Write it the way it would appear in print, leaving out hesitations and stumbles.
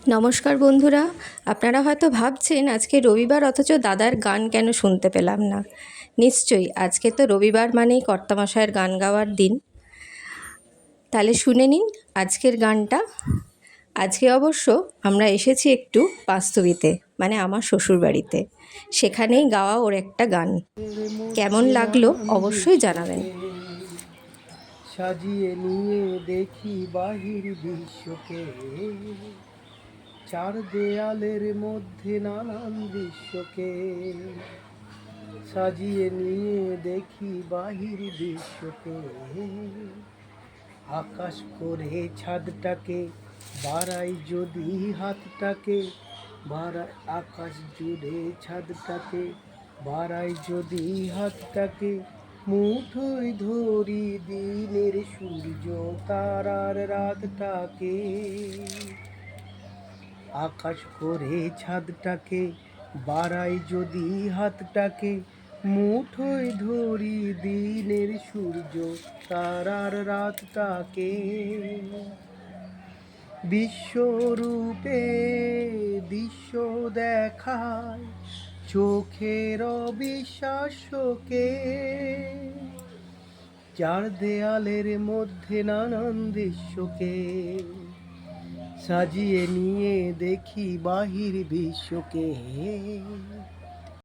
নমস্কার বন্ধুরা, আপনারা হয়তো ভাবছেন আজকে রবিবার অথচ দাদার গান কেন শুনতে পেলাম না। নিশ্চয়ই আজকে তো রবিবার মানেই কর্তামশায়ের গান গাওয়ার দিন। তাহলে শুনে নিন আজকের গানটা। আজকে অবশ্য আমরা এসেছি একটু বাস্তবিতে, মানে আমার শ্বশুরবাড়িতে। সেখানেই গাওয়া ওর একটা গান। কেমন লাগলো অবশ্যই জানাবেন। সাজিয়ে নিয়ে দেখি বাহির বিশ্বকে, চার দেয়ালের মধ্যে নানান দৃশ্যকে। সাজিয়ে নিয়ে দেখি বাহির বিশ্বকে, আকাশ করে ছাদটাকে বাড়াই যদি হাতটাকে, বাড়াই আকাশ জুড়ে ছাদটাকে, বাড়াই যদি হাতটাকে, মুঠোয় ধরি দিনের সূর্য তারার রাতটাকে। আকাশ করে ছাদটাকে বাড়াই যদি হাতটাকে, মুঠোয় ধরি দিনের সূর্য তারার রাতটাকে। বিশ্বরূপে দৃশ্য দেখায় চোখের অবিশ্বাস্যকে, চার দেয়ালের মধ্যে নানান দৃশ্যকে। সাজিয়ে নিয়ে দেখি বাহির বিশ্বকে।